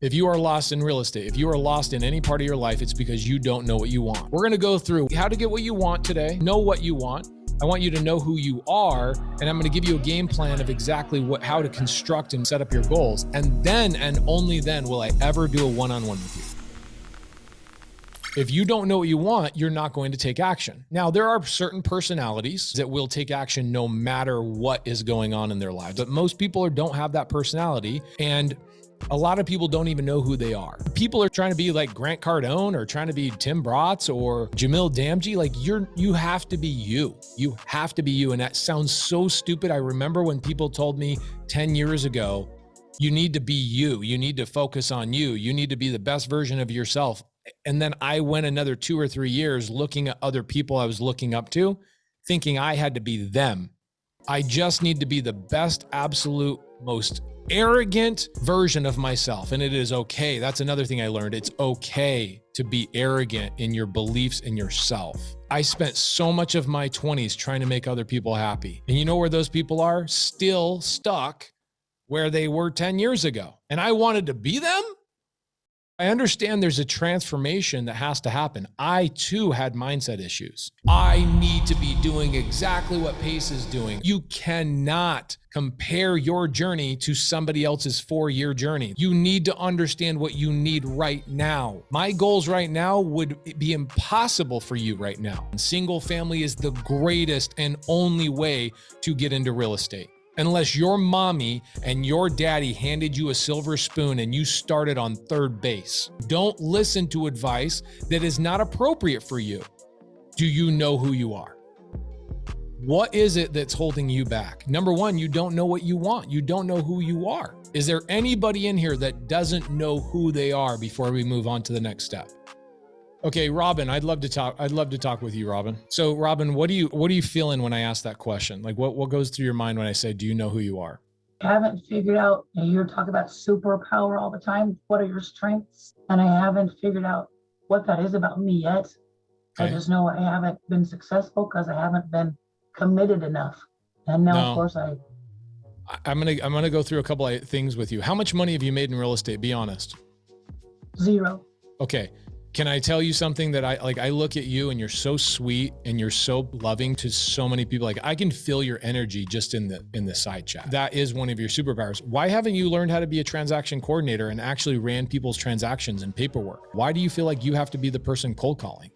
If you are lost in real estate, if you are lost in any part of your life, it's because you don't know what you want. We're going to go through how to get what you want today, know what you want. I want you to know who you are, and I'm going to give you a game plan of exactly how to construct and set up your goals. And then, and only then, will I ever do a one-on-one with you. If you don't know what you want, you're not going to take action. Now, there are certain personalities that will take action no matter what is going on in their lives, but most people don't have that personality, and a lot of people don't even know who they are. People are trying to be like Grant Cardone or trying to be Tim Bratz or Jamil Damji. Like you have to be you. You have to be you. And that sounds so stupid. I remember when people told me 10 years ago, you need to be you. You need to focus on you. You need to be the best version of yourself. And then I went another 2 or 3 years looking at other people I was looking up to, thinking I had to be them. I just need to be the best, absolute, most arrogant version of myself. And it is okay. That's another thing I learned. It's okay to be arrogant in your beliefs in yourself. I spent so much of my 20s trying to make other people happy. And you know where those people are? Still stuck where they were 10 years ago. And I wanted to be them? I understand there's a transformation that has to happen. I too had mindset issues. I need to be doing exactly what Pace is doing. You cannot compare your journey to somebody else's 4-year journey. You need to understand what you need right now. My goals right now would be impossible for you right now. Single family is the greatest and only way to get into real estate. Unless your mommy and your daddy handed you a silver spoon and you started on third base. Don't listen to advice that is not appropriate for you. Do you know who you are? What is it that's holding you back? Number one, you don't know what you want. You don't know who you are. Is there anybody in here that doesn't know who they are before we move on to the next step? Okay, Robin, I'd love to talk with you, Robin. So Robin, what are you feeling when I ask that question? Like what goes through your mind when I say, do you know who you are? I haven't figured out, you're talking about superpower all the time. What are your strengths? And I haven't figured out what that is about me yet. Okay. I just know I haven't been successful because I haven't been committed enough. And now, of course, I'm gonna go through a couple of things with you. How much money have you made in real estate? Be honest. 0. Okay. Can I tell you something that I look at you and you're so sweet and you're so loving to so many people. Like I can feel your energy just in the side chat. That is one of your superpowers. Why haven't you learned how to be a transaction coordinator and actually ran people's transactions and paperwork? Why do you feel like you have to be the person cold calling?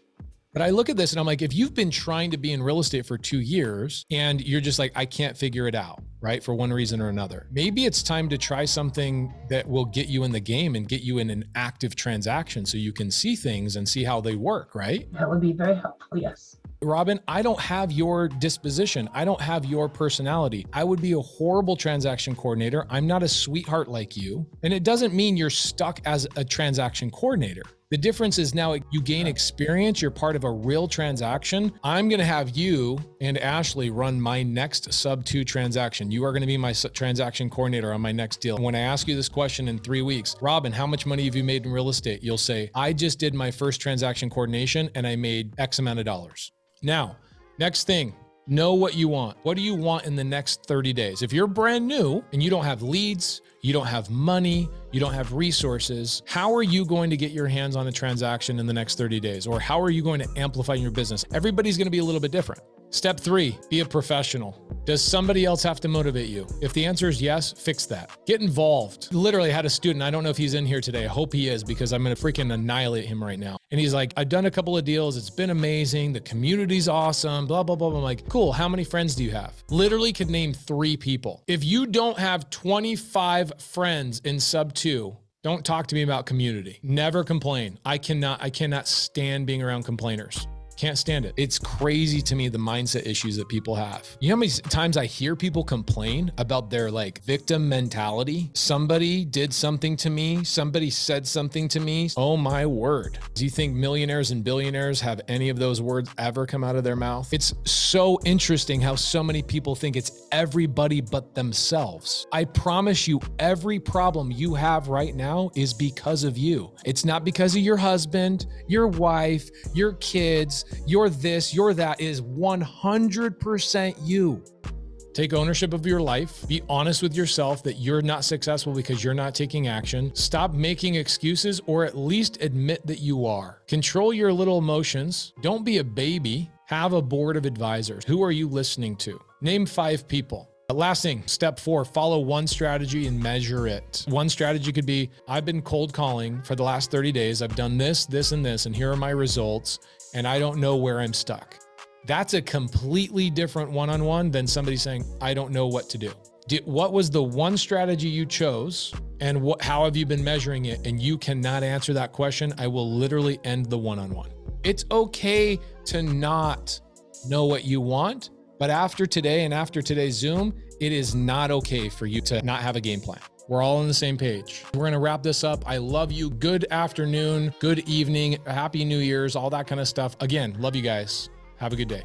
But I look at this and I'm like, if you've been trying to be in real estate for 2 years and you're just like, I can't figure it out, right? For one reason or another, maybe it's time to try something that will get you in the game and get you in an active transaction so you can see things and see how they work, right? That would be very helpful, yes. Robin, I don't have your disposition. I don't have your personality. I would be a horrible transaction coordinator. I'm not a sweetheart like you. And it doesn't mean you're stuck as a transaction coordinator. The difference is now you gain experience. You're part of a real transaction. I'm going to have you and Ashley run my next Subto transaction. You are going to be my transaction coordinator on my next deal. When I ask you this question in 3 weeks, Robin, how much money have you made in real estate? You'll say, I just did my first transaction coordination and I made X amount of dollars. Now, next thing, know what you want. What do you want in the next 30 days? If you're brand new and you don't have leads, you don't have money, you don't have resources, how are you going to get your hands on a transaction in the next 30 days? Or how are you going to amplify your business? Everybody's going to be a little bit different. Step 3, be a professional. Does somebody else have to motivate you? If the answer is yes, fix that. Get involved. Literally had a student, I don't know if he's in here today. I hope he is because I'm going to freaking annihilate him right now. And he's like, I've done a couple of deals. It's been amazing. The community's awesome, blah, blah, blah. I'm like, cool. How many friends do you have? Literally could name 3 people. If you don't have 25 friends in Subto, don't talk to me about community. Never complain. I cannot stand being around complainers. Can't stand it. It's crazy to me, the mindset issues that people have. You know how many times I hear people complain about their like victim mentality? Somebody did something to me. Somebody said something to me. Oh my word. Do you think millionaires and billionaires have any of those words ever come out of their mouth? It's so interesting how so many people think it's everybody but themselves. I promise you, every problem you have right now is because of you. It's not because of your husband, your wife, your kids, you're this, you're that. Is 100% you. Take ownership of your life. Be honest with yourself that you're not successful because you're not taking action. Stop making excuses, or at least admit that you are. Control your little emotions. Don't be a baby. Have a board of advisors. Who are you listening to? Name 5 people. Last thing, step 4, follow one strategy and measure it. One strategy could be, I've been cold calling for the last 30 days. I've done this, this, and this, and here are my results, and I don't know where I'm stuck. That's a completely different one-on-one than somebody saying, I don't know what to do. What was the one strategy you chose, and how have you been measuring it? And you cannot answer that question, I will literally end the one-on-one. It's okay to not know what you want, but after today and after today's Zoom, it is not okay for you to not have a game plan. We're all on the same page. We're going to wrap this up. I love you. Good afternoon, good evening, happy New Year's, all that kind of stuff. Again, love you guys. Have a good day.